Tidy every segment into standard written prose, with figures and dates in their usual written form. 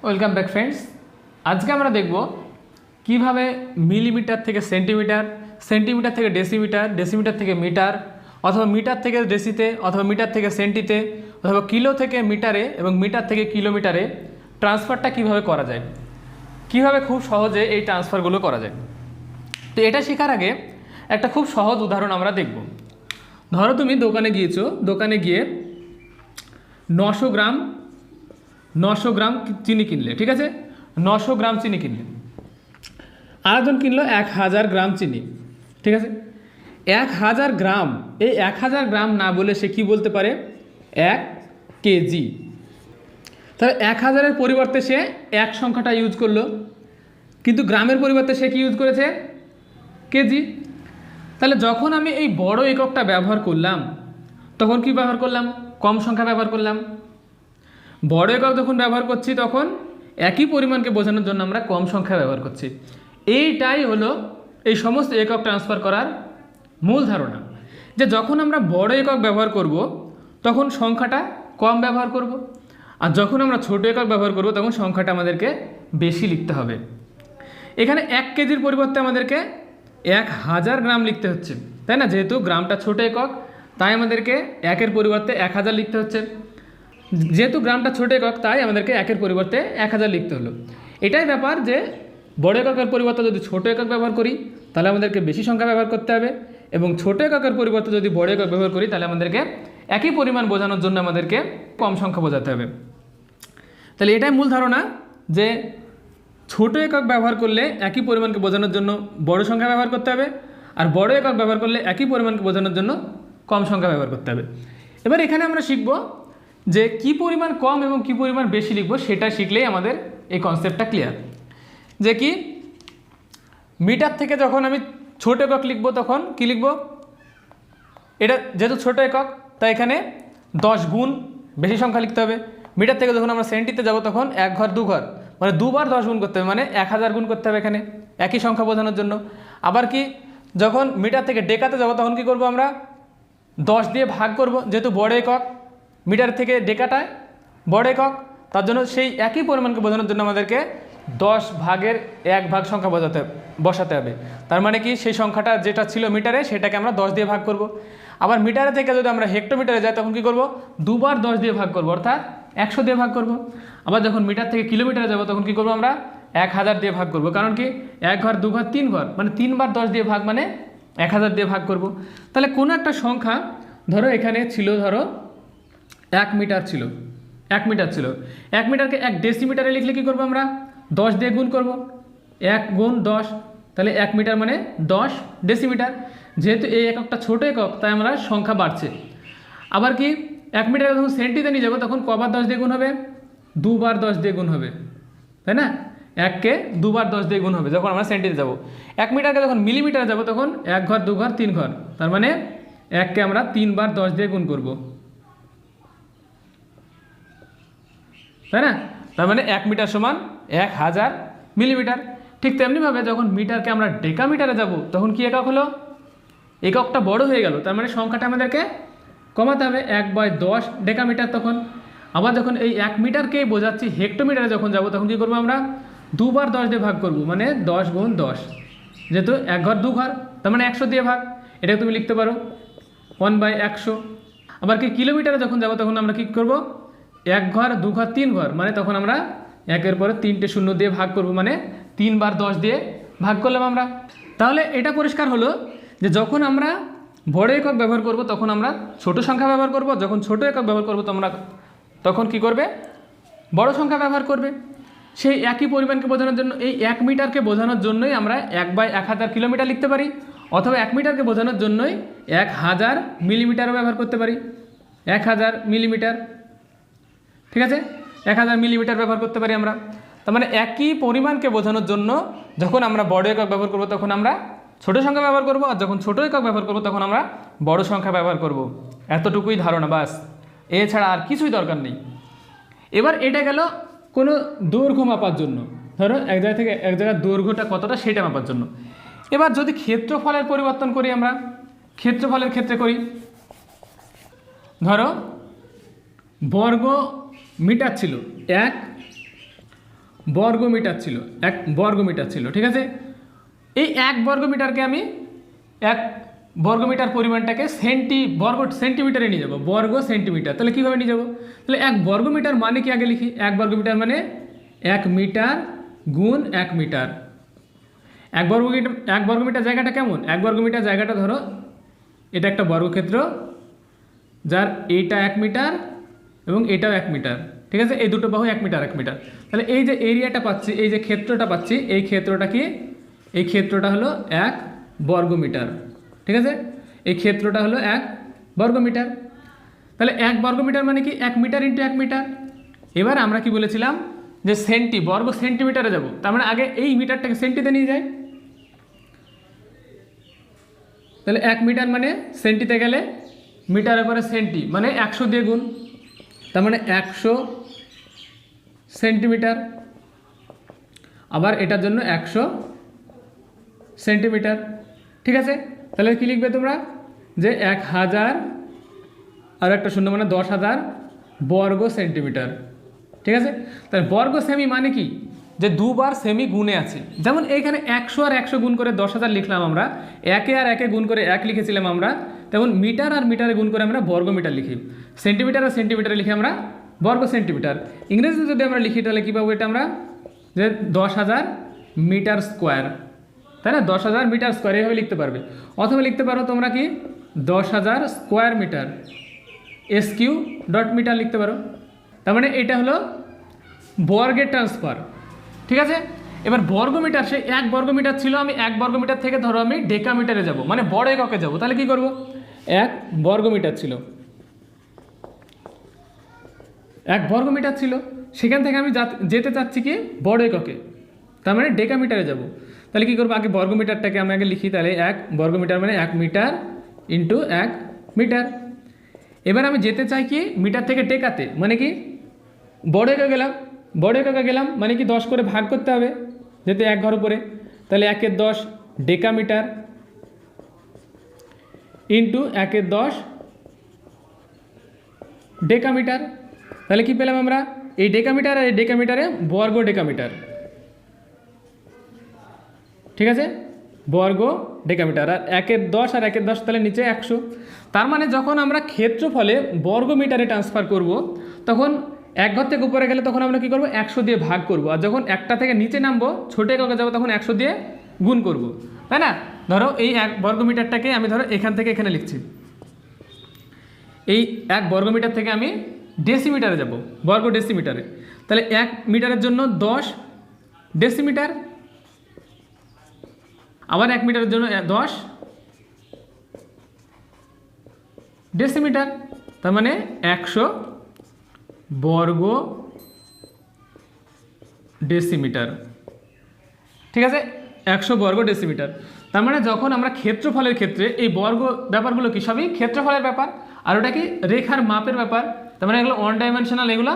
Welcome back friends. আজকে আমরা দেখব কিভাবে মিলিমিটার থেকে সেন্টিমিটার, সেন্টিমিটার থেকে ডেসিমিটার, ডেসিমিটার থেকে মিটার, অথবা মিটার থেকে ডেসিতে, অথবা মিটার থেকে সেন্টিতে, অথবা কিলো থেকে মিটারে এবং মিটার থেকে কিলোমিটারে ট্রান্সফারটা কিভাবে করা যায়, কিভাবে খুব সহজে এই ট্রান্সফারগুলো করা যায়। তো এটা শেখার আগে একটা খুব সহজ উদাহরণ আমরা দেখব। ধরো তুমি দোকানে গিয়েছো, দোকানে গিয়ে 900 গ্রাম চিনি কিনলে, ঠিক আছে? 900 গ্রাম চিনি কিনলে। আরেকজন কিনলো 1000 গ্রাম চিনি, ঠিক আছে? 1000 গ্রাম, এই 1000 গ্রাম না বলে সে কি বলতে পারে? 1 কেজি। তাহলে 1000-এর পরিবর্তে সে 1 সংখ্যাটা ইউজ করলো, কিন্তু গ্রামের পরিবর্তে সে কি ইউজ করেছে? কেজি। তাহলে যখন আমি এই বড় এককটা ব্যবহার করলাম তখন কি ব্যবহার করলাম? কম সংখ্যা ব্যবহার করলাম। বড় একক যখন ব্যবহার করছি তখন একই পরিমাণকে বোঝানোর জন্য আমরা কম সংখ্যা ব্যবহার করছি। এইটাই হলো এই সমস্ত একক ট্রান্সফার করার মূল ধারণা, যে যখন আমরা বড় একক ব্যবহার করব তখন সংখ্যাটা কম ব্যবহার করব, আর যখন আমরা ছোট একক ব্যবহার করব তখন সংখ্যাটা আমাদেরকে বেশি লিখতে হবে। এখানে 1 কেজির পরিবর্তে আমাদেরকে 1000 গ্রাম লিখতে হচ্ছে, তাই না? যেহেতু গ্রামটা ছোট একক তাই আমাদেরকে 1-এর পরিবর্তে 1000 লিখতে হচ্ছে। যেহেতু গ্রামটা ছোট একক তাই আমাদেরকে 1-এর পরিবর্তে 1000 লিখতে হলো। এটাই ব্যাপার যে বড় এককের পরিবর্তে যদি ছোট একক ব্যবহার করি তাহলে আমাদেরকে বেশি সংখ্যা ব্যবহার করতে হবে, এবং ছোট এককের পরিবর্তে যদি বড় একক ব্যবহার করি তাহলে আমাদেরকে একই পরিমাণ বোঝানোর জন্য আমাদেরকে কম সংখ্যা বোঝাতে হবে। তাহলে এটাই মূল ধারণা, যে ছোট একক ব্যবহার করলে একই পরিমাণকে বোঝানোর জন্য বড় সংখ্যা ব্যবহার করতে হবে, আর বড় একক ব্যবহার করলে একই পরিমাণকে বোঝানোর জন্য কম সংখ্যা ব্যবহার করতে হবে। এবার এখানে আমরা শিখব যে কী পরিমাণ কম এবং কী পরিমাণ বেশি লিখব, সেটা শিখলেই আমাদের এই কনসেপ্টটা ক্লিয়ার। যে কি মিটার থেকে যখন আমি ছোট একক লিখব তখন কি লিখব? এটা যেহেতু ছোট একক তাই এখানে 10 গুণ বেশি সংখ্যা লিখতে হবে। মিটার থেকে যখন আমরা সেন্টিতে যাব তখন 1 ঘর 2 ঘর, মানে 2 বার 10 গুণ করতে হবে, মানে 1000 গুণ করতে হবে এখানে একই সংখ্যা বোঝানোর জন্য। আবার কি যখন মিটার থেকে ডেকাতে যাব তখন কি করব? আমরা 10 দিয়ে ভাগ করব, যেহেতু বড় একক, মিটার থেকে ডেকাটায় বড় একক, তার জন্য সেই একই পরিমাণকে বোঝানোর জন্য আমাদেরকে 10 ভাগের 1 ভাগ সংখ্যা বসাতে হবে। তার মানে কি সেই সংখ্যাটা যেটা ছিল মিটারে সেটাকে আমরা 10 দিয়ে ভাগ করব। আবার মিটারে থেকে যদি আমরা হেক্টোমিটারে যাই তখন কি করব? 2 বার 10 দিয়ে ভাগ করব, অর্থাৎ 100 দিয়ে ভাগ করব। আবার যখন মিটার থেকে কিলোমিটারে যাব তখন কি করব? আমরা 1000 দিয়ে ভাগ করব, কারণ কি 1 ঘর 2 ঘর 3 ঘর, মানে 3 বার 10 দিয়ে ভাগ, মানে 1000 দিয়ে ভাগ করব। তাহলে কোনো একটা সংখ্যা ধরো এখানে ছিল, ধরো 1 মিটার ছিল, 1 মিটার ছিল। 1 মিটারকে 1 ডেসিমিটারে লিখলে কী করবো? আমরা 10 দিয়ে গুণ করব, 1 গুণ 10, তাহলে 1 মিটার মানে 10 ডেসিমিটার। যেহেতু এই এককটা ছোট একক তাই আমরা সংখ্যা বাড়ছে। আবার কি 1 মিটারে যখন সেন্টিতে নিয়ে যাবো তখন কবার 10 দিয়ে গুণ হবে? 2 বার 10 দিয়ে গুণ হবে, তাই না? 1-কে 2 বার 10 দিয়ে গুণ হবে যখন আমরা সেন্টিতে যাব। 1 মিটারকে যখন মিলিমিটারে যাব তখন 1 ঘর 2 ঘর 3 ঘর, তার মানে 1-কে আমরা 3 বার 10 দিয়ে গুণ করব, তাই না? তার মানে 1 মিটার সমান 1000 মিলিমিটার। ঠিক তেমনিভাবে যখন মিটারকে আমরা ডেকামিটারে যাব তখন কি একক হলো? এককটা বড় হয়ে গেল, তার মানে সংখ্যাটা আমাদেরকে কমাতে হবে, 1/10 ডেকামিটার তখন। আবার যখন এই 1 মিটারকে বোঝাচ্ছি হেক্টোমিটারে যখন যাব তখন কী করবো? আমরা 2 বার 10 দিয়ে ভাগ করব, মানে 10 গুণ 10, যেহেতু 1 ঘর 2 ঘর, তার মানে 100 দিয়ে ভাগ। এটা তুমি লিখতে পারো 1/100। আবার কি কিলোমিটারে যখন যাব তখন আমরা কী করব? 1 ঘর 2 ঘর 3 ঘর, মানে তখন আমরা 1-এর পরে 3টে শূন্য দিয়ে ভাগ করব, মানে 3 বার 10 দিয়ে ভাগ করলাম আমরা। তাহলে এটা পরিষ্কার হলো যে যখন আমরা বড় একক ব্যবহার করব তখন আমরা ছোট সংখ্যা ব্যবহার করব, যখন ছোট একক ব্যবহার করব তখন কি করবে? বড় সংখ্যা ব্যবহার করবে। সেই একই পরিমাণকে বোঝানোর জন্য এই 1 মিটারকে বোঝানোর জন্যই আমরা 1/1000 কিলোমিটার লিখতে পারি, অথবা 1 মিটারকে বোঝানোর জন্যই 1000 মিলিমিটারও ব্যবহার করতে পারি, 1000 মিলিমিটার, ঠিক আছে? 1000 মিলিমিটার ব্যবহার করতে পারি আমরা। তার মানে একই পরিমাণকে বোঝানোর জন্য যখন আমরা বড় একক ব্যবহার করব তখন আমরা ছোট সংখ্যা ব্যবহার করব, আর যখন ছোট একক ব্যবহার করব তখন আমরা বড় সংখ্যা ব্যবহার করব। এতটুকুই ধারণা, বাস, এছাড়া আর কিছুই দরকার নেই। এবার এটা গেল কোনো দৈর্ঘ্য মাপার জন্য, ধরো এক জায়গা থেকে এক জায়গার দৈর্ঘ্যটা কতটা সেটা মাপার জন্য। এবার যদি ক্ষেত্রফলের পরিবর্তন করি, আমরা ক্ষেত্রফলের ক্ষেত্রে করি, ধরো বর্গ মিটার ছিল 1 বর্গমিটার ছিল, 1 বর্গমিটার ছিল, ঠিক আছে। এই 1 বর্গমিটারকে আমি 1 বর্গমিটার পরিমাণটাকে সেন্টিমিটারে নিয়ে যাব, বর্গ সেন্টিমিটার। তাহলে কীভাবে নিয়ে যাব? তাহলে 1 বর্গমিটার মানে কি আগে লিখি, 1 বর্গমিটার মানে 1 মিটার গুণ 1 মিটার। 1 বর্গমিটার জায়গাটা কেমন? 1 বর্গমিটার জায়গাটা ধরো এটা একটা বর্গক্ষেত্র, যার এইটা 1 মিটার এবং এটাও 1 মিটার, ঠিক আছে। এই দুটো বাহু 1 মিটার 1 মিটার। তাহলে এই যে এরিয়াটা পাচ্ছি, এই যে ক্ষেত্রটা পাচ্ছি, এই ক্ষেত্রটা কি? এই ক্ষেত্রটা হলো 1 বর্গমিটার, ঠিক আছে। এই ক্ষেত্রটা হলো 1 বর্গমিটার। তাহলে 1 বর্গমিটার মানে কি? 1 মিটার ইন্টু 1 মিটার। এবার আমরা কি বলেছিলাম যে বর্গ সেন্টিমিটারে যাব, তার মানে আগে এই মিটারটাকে সেন্টিতে নিয়ে যাই। তাহলে 1 মিটার মানে সেন্টিতে গেলে মিটারের পরে সেন্টি মানে 100 দিয়ে গুণ, তার মানে 100 সেন্টিমিটার। আবার এটার জন্য 100 সেন্টিমিটার, ঠিক আছে। তাহলে কি লিখবে তোমরা? যে 1000 আর একটা শূন্য মানে 10,000 বর্গ সেন্টিমিটার, ঠিক আছে। তাহলে বর্গ সেমি মানে কি? যে দুবার সেমি গুণে আছে। যেমন এইখানে 100 আর 100 গুণ করে 10,000 লিখলাম আমরা, 1 আর 1 গুণ করে 1 লিখেছিলাম আমরা, তেমন মিটার আর মিটারে গুণ করে আমরা বর্গমিটার লিখি, সেন্টিমিটার আর সেন্টিমিটারে লিখি আমরা বর্গ সেন্টিমিটার। ইংরেজিতে যদি আমরা লিখি তাহলে কী পাবো? এটা আমরা যে 10,000 মিটার স্কোয়ার, তাই না? 10,000 মিটার স্কোয়ার এইভাবে লিখতে পারবে। অথবা লিখতে পারো তোমরা কি 10,000 square metre, SQ dot metre লিখতে পারো। তার মানে এটা হলো বর্গের ট্রান্সফার, ঠিক আছে। এবার বর্গমিটার, সে 1 বর্গমিটার ছিল, আমি 1 বর্গমিটার থেকে ধরো আমি ডেকামিটারে যাব, মানে বড় এককে যাব। তাহলে কি করব? 1 বর্গমিটার ছিল, 1 বর্গমিটার ছিল, সেখান থেকে আমি যেতে চাচ্ছি কি বড় এককে, তার মানে ডেকামিটারে যাব। তাহলে কি করবো? আগে বর্গমিটারটাকে আমি আগে লিখি। তাহলে 1 বর্গমিটার মানে 1 মিটার ইন্টু 1 মিটার। এবার আমি যেতে চাই কি মিটার থেকে ডেকাতে, মানে কি বড় একে গেলাম, বড় একে গেলাম মানে কি 10 করে ভাগ করতে হবে, যেতে 1 ঘর উপরে। তাহলে 1 10 ডেকামিটার ইন্টু 1 10 ডেকামিটার। তাহলে কি পেলাম আমরা? এই ডেকামিটার আর এই ডেকামিটারে বর্গ ডেকামিটার, ঠিক আছে, বর্গ ডেকামিটার। আর 1 10 আর 1 10 তাহলে নিচে 100। তার মানে যখন আমরা ক্ষেত্রফলে বর্গমিটারে ট্রান্সফার করব, তখন 1 ঘর থেকে উপরে গেলে তখন আমরা কি করব? 100 দিয়ে ভাগ করব। আর যখন একটা থেকে নিচে নামবো, ছোট এককে যাবো, তখন 100 দিয়ে গুণ করব, তাই না? ধরো এই 1 বর্গমিটারটাকে আমি ধরো এখান থেকে এখানে লিখছি। এই 1 বর্গমিটার থেকে আমি ডেসিমিটারে যাব, বর্গ ডেসিমিটারে। তাহলে 1 মিটারের জন্য 10 ডেসিমিটার, আবার 1 মিটারের জন্য 10 ডেসিমিটার। তার মানে 100 বর্গ ডেসিমিটার, ঠিক আছে, 100 বর্গ ডেসিমিটার। তার মানে যখন আমরা ক্ষেত্রফলের ক্ষেত্রে এই বর্গ ব্যাপারগুলো কি সবই ক্ষেত্রফলের ব্যাপার, আর ওটা কি রেখার মাপের ব্যাপার। তার মানে এগুলো 1 ডাইমেনশনাল, এগুলো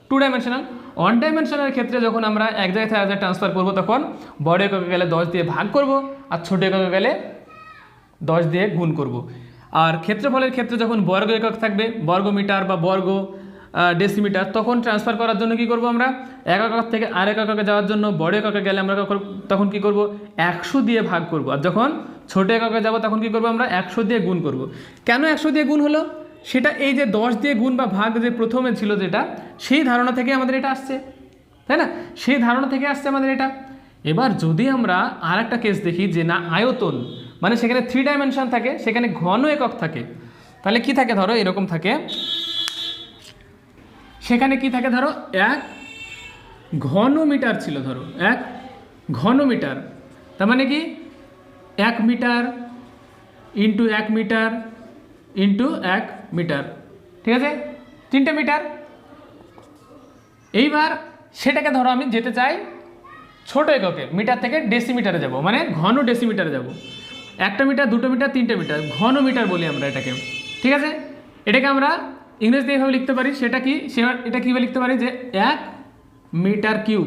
2 ডাইমেনশনাল। 1 ডাইমেনশনাল ক্ষেত্রে যখন আমরা এক জায়গা থেকে এক জায়গায় ট্রান্সফার করবো, তখন বড় এককে গেলে 10 দিয়ে ভাগ করব, আর ছোট এককে গেলে 10 দিয়ে গুণ করব। আর ক্ষেত্রফলের ক্ষেত্রে যখন বর্গ একক থাকবে, বর্গ মিটার বা বর্গ ডেসিমিটার, তখন ট্রান্সফার করার জন্য কি করব? আমরা এক একক থেকে আরেক এককে যাওয়ার জন্য বড় এককে গেলে আমরা তখন কি করব? 100 দিয়ে ভাগ করব। আর যখন ছোট এককে যাব তখন কি করব? আমরা 100 দিয়ে গুণ করব। কেন 100 দিয়ে গুণ হলো? সেটা এই যে 10 দিয়ে গুণ বা ভাগ যে প্রথমে ছিল যেটা, সেই ধারণা থেকে আমাদের এটা আসছে, তাই না? সেই ধারণা থেকে আসছে আমাদের এটা। এবার যদি আমরা আর একটা কেস দেখি যে না আয়তন, মানে সেখানে 3 ডাইমেনশন থাকে, সেখানে ঘন একক থাকে, তাহলে কি থাকে? ধরো এরকম থাকে, সেখানে কি থাকে? ধরো 1 ঘন মিটার ছিল, ধরো 1 ঘন মিটার। তার মানে কি 1 metre into 1 metre into 1 metre, ঠিক আছে, 3টে মিটার। এইবার সেটাকে ধরো আমি যেতে চাই ছোট এককে, মিটার থেকে ডেসিমিটারে যাব, মানে ঘন ডেসিমিটারে যাব। 1টা মিটার, 2টো মিটার, 3টে মিটার, ঘন মিটার বলি আমরা এটাকে, ঠিক আছে। এটাকে আমরা ইংরেজিতে এইভাবে লিখতে পারি, সেটা কি? এটা কীভাবে লিখতে পারি? যে 1 মিটার কিউব,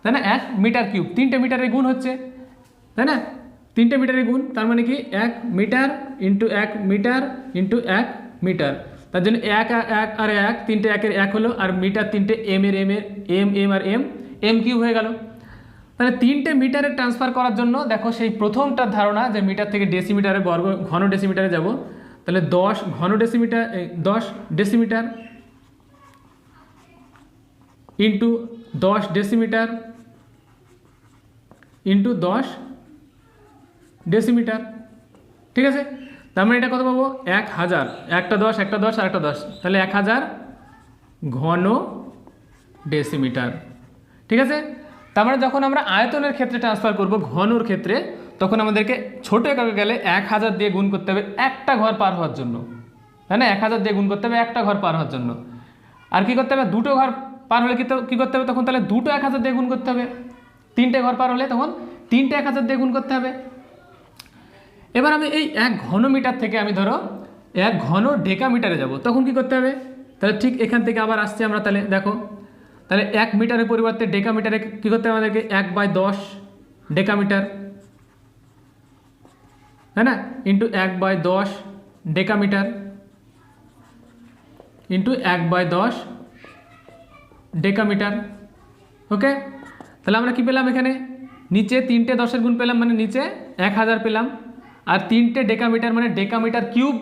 তাই না? 1 মিটার কিউব, 3টে মিটারের গুণ হচ্ছে, তাই না? 3টে মিটারের গুণ, তার মানে কি 1 metre into 1 metre into 1 metre. তার জন্য 1 আর 1 3টে 1 এর 1 হলো, আর মিটার 3টে এম এর এম আর এম, এম কিউব হয়ে গেল। তাহলে 3টে মিটারে ট্রান্সফার করার জন্য দেখো সেই প্রথমটার ধারণা যে মিটার থেকে ডেসিমিটারে বর্গ ঘন ডেসিমিটারে যাব, তাহলে 10 ঘন decimetre 10 decimetre into 10 decimetre into 10 decimetre, ঠিক আছে। তার মানে এটা কত পাবো, 1000, একটা 10 একটা 10 আর একটা 10, তাহলে 1000 ঘন ডেসিমিটার, ঠিক আছে। তার মানে যখন আমরা আয়তনের ক্ষেত্রে ট্রান্সফার করব ঘনর ক্ষেত্রে, তখন আমাদেরকে ছোট এককে গেলে 1000 দিয়ে গুণ করতে হবে একটা ঘর পার হওয়ার জন্য, তাই না। 1000 দিয়ে গুণ করতে হবে একটা ঘর পার হওয়ার জন্য। আর কি করতে হবে, দুটো ঘর পার হলে কী করতে হবে তখন, তাহলে দুটো 1000 দিয়ে গুণ করতে হবে। 3টে ঘর পার হলে তখন 3টে 1000 দিয়ে গুণ করতে হবে। এবার আমি এই 1 ঘন মিটার থেকে আমি ধরো 1 ঘন ডেকামিটারে যাব, তখন কি করতে হবে, তাহলে ঠিক এখান থেকে আবার আসছি আমরা। তাহলে দেখো, তাহলে 1 মিটারের পরিবর্তে ডেকামিটারে কী করতে হবে আমাদেরকে, 1/10 ডেকামিটার, তাই না, ইন্টু 1/10 ডেকামিটার ইন্টু 1/10 ডেকামিটার। ওকে, তাহলে আমরা কি পেলাম এখানে, নিচে 3টে 10-এর গুণ পেলাম, মানে নিচে 1000 পেলাম, আর 3টে ডেকামিটার মানে ডেকামিটার কিউব,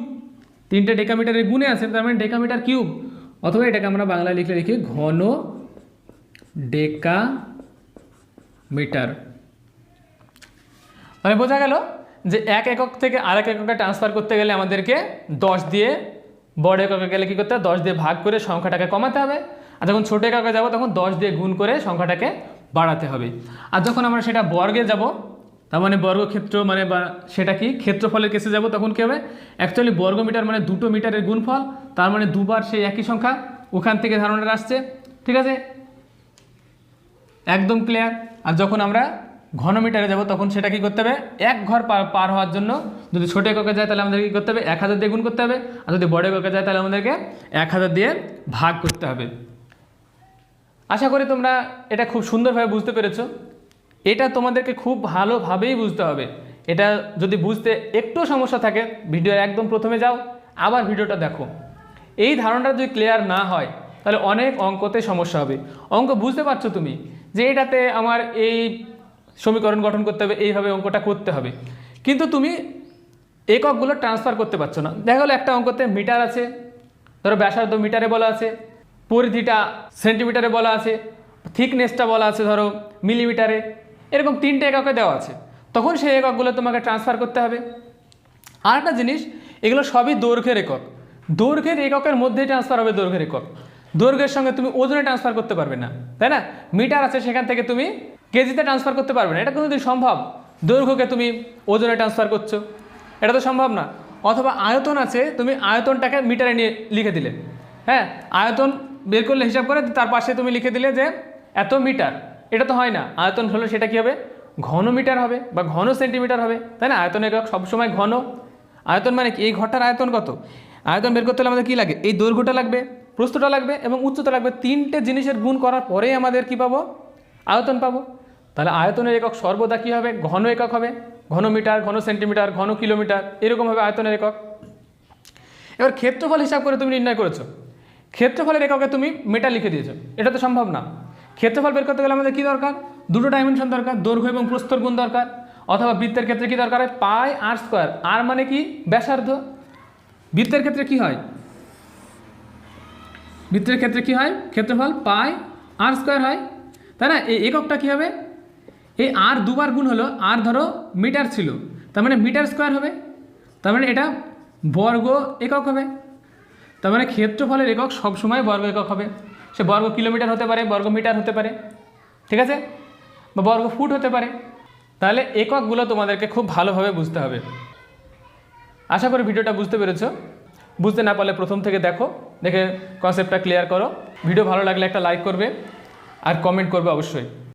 3টে ডেকামিটারের গুণে আছে, তার মানে ডেকামিটার কিউব, অথবা এটাকে আমরা বাংলায় লিখি ঘন ডেকামিটার। মানে বোঝা গেল যে 1 একক থেকে আরেক এককে ট্রান্সফার করতে গেলে আমাদেরকে 10 দিয়ে, বড় এককে গেলে কী করতে হবে, 10 দিয়ে ভাগ করে সংখ্যাটাকে কমাতে হবে, আর যখন ছোটো এককে যাব তখন 10 দিয়ে গুণ করে সংখ্যাটাকে বাড়াতে হবে। আর যখন আমরা সেটা বর্গে যাব, তার মানে বর্গক্ষেত্র মানে বা সেটা কি ক্ষেত্রফলের কেসে যাব, তখন কী হবে, অ্যাকচুয়ালি বর্গমিটার মানে দুটো মিটারের গুণফল, তার মানে দুবার সেই একই সংখ্যা, ওখান থেকে ধারণাটা আসছে, ঠিক আছে, একদম ক্লিয়ার। আর যখন আমরা ঘনমিটারে যাব তখন সেটা কি করতে হবে, 1 ঘর পার হওয়ার জন্য যদি ছোটো এককে যায় তাহলে আমাদেরকে কী করতে হবে, 1000 দিয়ে গুণ করতে হবে, আর যদি বড় এককে যায় তাহলে আমাদেরকে 1000 দিয়ে ভাগ করতে হবে। আশা করি তোমরা এটা খুব সুন্দরভাবে বুঝতে পেরেছো। এটা তোমাদেরকে খুব ভালোভাবেই বুঝতে হবে। এটা যদি বুঝতে একটু সমস্যা থাকে, ভিডিওর একদম প্রথমে যাও, আবার ভিডিওটা দেখো। এই ধারণাটা যদি ক্লিয়ার না হয় তাহলে অনেক অঙ্কতে সমস্যা হবে। অঙ্ক বুঝতে পারছো তুমি যে এটাতে আমার এই সমীকরণ গঠন করতে হবে, এইভাবে অঙ্কটা করতে হবে, কিন্তু তুমি এককগুলো ট্রান্সফার করতে পারছো না। দেখা গেলো একটা অঙ্কতে মিটার আছে, ধরো ব্যাসার্ধ মিটারে বলা আছে, পরিধিটা সেন্টিমিটারে বলা আছে, থিকনেসটা বলা আছে ধরো মিলিমিটারে, এরকম 3টে এককে দেওয়া আছে, তখন সেই এককগুলো তোমাকে ট্রান্সফার করতে হবে। আর একটা জিনিস, এগুলো সবই দৈর্ঘ্যের একক, দৈর্ঘ্যের এককের মধ্যেই ট্রান্সফার হবে দৈর্ঘ্যের একক। দৈর্ঘ্যের সঙ্গে তুমি ওজনে ট্রান্সফার করতে পারবে না, তাই না। মিটার আছে সেখান থেকে তুমি কেজিতে ট্রান্সফার করতে পারবে না, এটা কোনোদিন সম্ভব। দৈর্ঘ্যকে তুমি ওজনে ট্রান্সফার করছো, এটা তো সম্ভব না। অথবা আয়তন আছে, তুমি আয়তনটাকে মিটারে নিয়ে লিখে দিলে, হ্যাঁ, আয়তন বের করলে হিসাব করে তার পাশে তুমি লিখে দিলে যে এত মিটার, এটা তো হয় না। আয়তন হলে সেটা কী হবে, ঘন মিটার হবে বা ঘন সেন্টিমিটার হবে, তাই না। আয়তন একক সবসময় ঘন। আয়তন মানে কি, এই ঘরটার আয়তন কত, আয়তন বের করতে হলে আমাদের কী লাগে, এই দৈর্ঘ্যটা লাগবে, প্রস্থটা লাগবে এবং উচ্চতা লাগবে। 3টে জিনিসের গুণ করার পরেই আমাদের কী পাবো, আয়তন পাবো। তাহলে আয়তনের একক সর্বদা কী হবে, ঘন একক হবে, ঘন মিটার, ঘন সেন্টিমিটার, ঘন কিলোমিটার, এরকম হবে আয়তনের একক। এবার ক্ষেত্রফল হিসাব করে তুমি নির্ণয় করেছো, ক্ষেত্রফলের এককে তুমি মিটার লিখে দিয়েছো, এটা তো সম্ভব না। ক্ষেত্রফল বের করতে গেলে আমাদের কী দরকার, দুটো ডাইমেনশন দরকার, দৈর্ঘ্য এবং প্রস্থর গুণ দরকার। অথবা বৃত্তের ক্ষেত্রে কী দরকার হয়, পাই আর স্কোয়ার, আর মানে কি ব্যাসার্ধ। বৃত্তের ক্ষেত্রে কি হয়, বৃত্তের ক্ষেত্রে কি হয়, ক্ষেত্রফল পাই আর স্কোয়ার হয়, তাই না। এই এককটা কী হবে, এই আর দুবার গুণ হলো, আর ধরো মিটার ছিল, তার মানে মিটার স্কোয়ার হবে, তার মানে এটা বর্গ একক হবে। তার মানে ক্ষেত্রফলের একক সবসময় বর্গ একক হবে, সে বর্গ কিলোমিটার হতে পারে, বর্গ মিটার হতে পারে, ঠিক আছে, বা বর্গ ফুট হতে পারে। তাহলে এককগুলো তোমাদেরকে খুব ভালোভাবে বুঝতে হবে। আশা করি ভিডিওটা বুঝতে পেরেছো। বুঝতে না পারলে প্রথম থেকে দেখো, দেখে কনসেপ্টটা ক্লিয়ার করো। ভিডিও ভালো লাগলে একটা লাইক করবে আর কমেন্ট করবে অবশ্যই।